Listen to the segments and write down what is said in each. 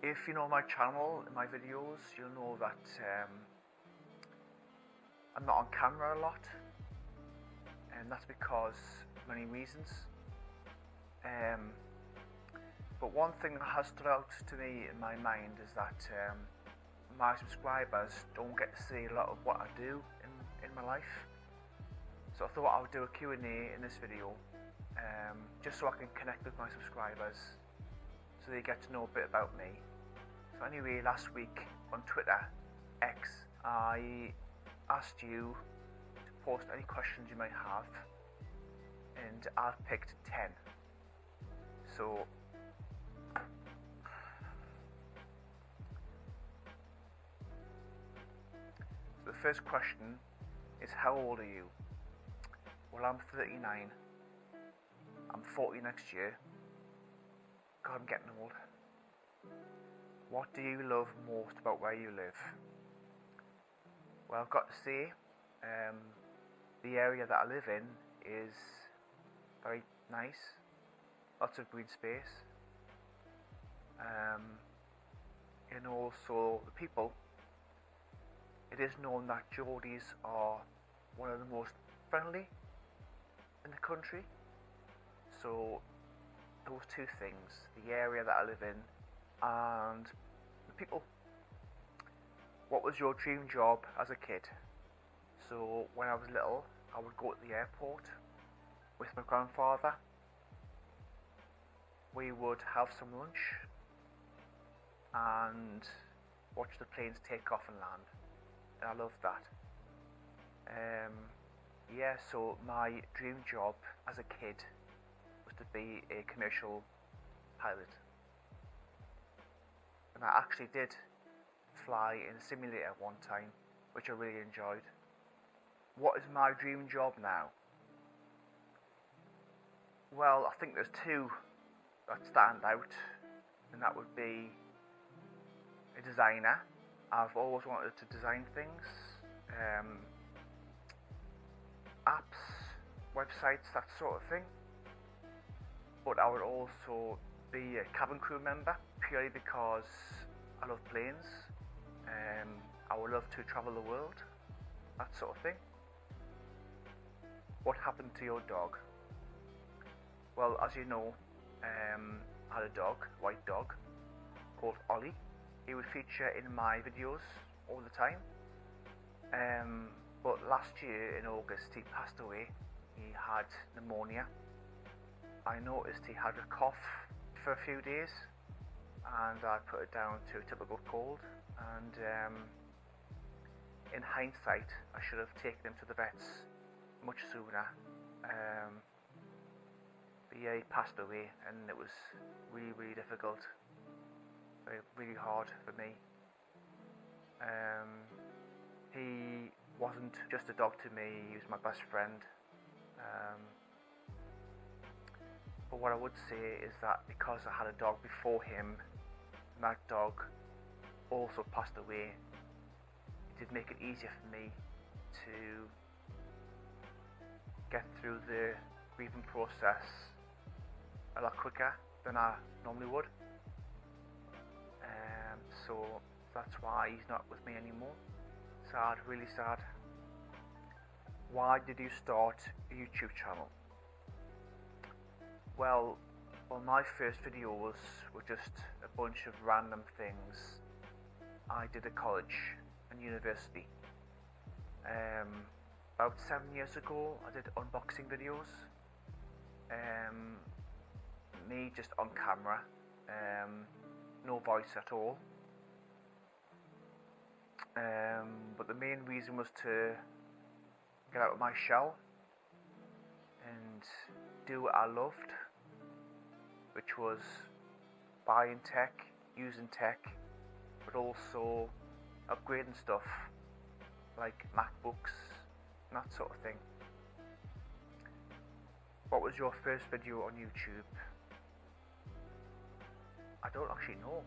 If you know my channel and my videos, you'll know that I'm not on camera a lot, and that's because many reasons. But one thing that has stood out to me in my mind is that my subscribers don't get to see a lot of what I do in my life. So I thought I would do a Q&A in this video, just so I can connect with my subscribers, so they get to know a bit about me. So anyway, last week on Twitter, X, I asked you to post any questions you might have, and I've picked 10. So the first question is, how old are you? Well, I'm 39. I'm 40 next year. God, I'm getting old. What do you love most about where you live? Well, I've got to say, the area that I live in is very nice. Lots of green space. And also the people. It is known that Geordies are one of the most friendly in the country. So those two things, the area that I live in and the people. What was your dream job as a kid? So when I was little, I would go to the airport with my grandfather. We would have some lunch and watch the planes take off and land, and I loved that. Yeah, so my dream job as a kid was to be a commercial pilot, and I actually did fly in a simulator one time, which I really enjoyed. What is my dream job now? Well, I think there's two that stand out, and that would be a designer. I've always wanted to design things, apps, websites, that sort of thing. But I would also be a cabin crew member, purely because I love planes. I would love to travel the world, that sort of thing. What happened to your dog? Well, as you know, I had a dog, white dog, called Ollie. He would feature in my videos all the time. But last year in August he passed away. He had pneumonia. I noticed he had a cough for a few days, and I put it down to a typical cold. And in hindsight, I should have taken him to the vets much sooner. But yeah, he passed away, and it was really, really difficult. Really hard for me. He wasn't just a dog to me, he was my best friend. But what I would say is that because I had a dog before him, that dog also passed away, it did make it easier for me to get through the grieving process a lot quicker than I normally would. So that's why he's not with me anymore. Sad, really sad. Why did you start a YouTube channel? Well, my first videos were just a bunch of random things I did at college and university. About 7 years ago, I did unboxing videos. Me just on camera, no voice at all. But the main reason was to get out of my shell and do what I loved, which was buying tech, using tech, but also upgrading stuff like MacBooks and that sort of thing. What was your first video on YouTube? I don't actually know.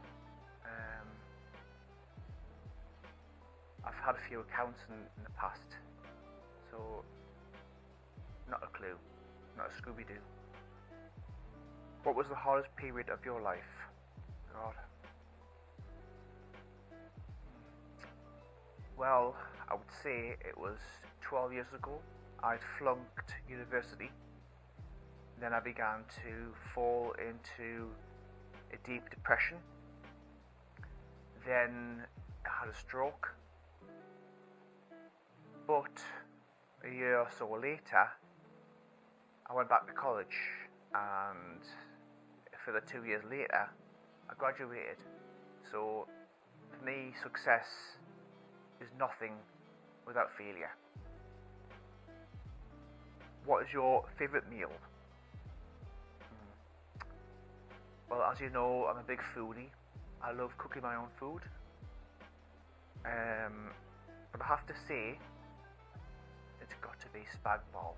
I've had a few accounts in the past, so Not a clue. Not a Scooby-Doo. What was the hardest period of your life? God. Well, I would say it was 12 years ago. I'd flunked university. Then I began to fall into a deep depression. Then I had a stroke. But a year or so later, I went back to college, and for the 2 years later, I graduated. So for me, success is nothing without failure. What is your favourite meal? Well, as you know, I'm a big foodie. I love cooking my own food. But I have to say, it's got to be spag bol.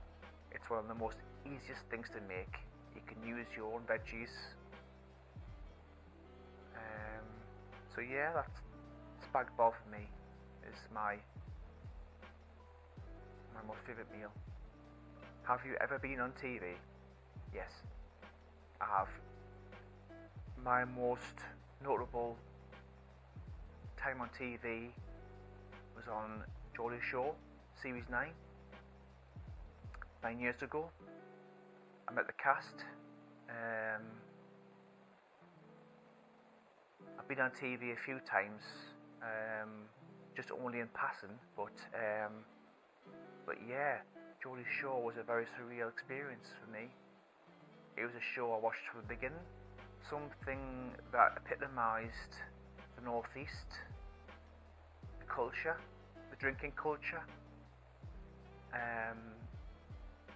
It's one of the most easiest things to make. You can use your own veggies. So yeah, that's spag bol for me. Is my most favourite meal. Have you ever been on TV? Yes, I have. My most notable time on TV was on Geordie Shore, Series 9 years ago. I met the cast. I've been on TV a few times, just only in passing, but yeah, Geordie Shore was a very surreal experience for me. It was a show I watched from the beginning, something that epitomised the North East, the culture, the drinking culture.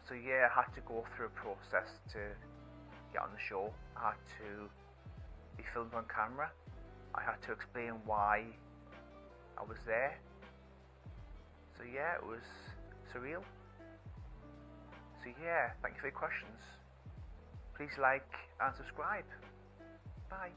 So yeah, I had to go through a process to get on the show. I had to be filmed on camera. I had to explain why I was there. So yeah, it was surreal. So yeah, thank you for your questions. Please like and subscribe. Bye.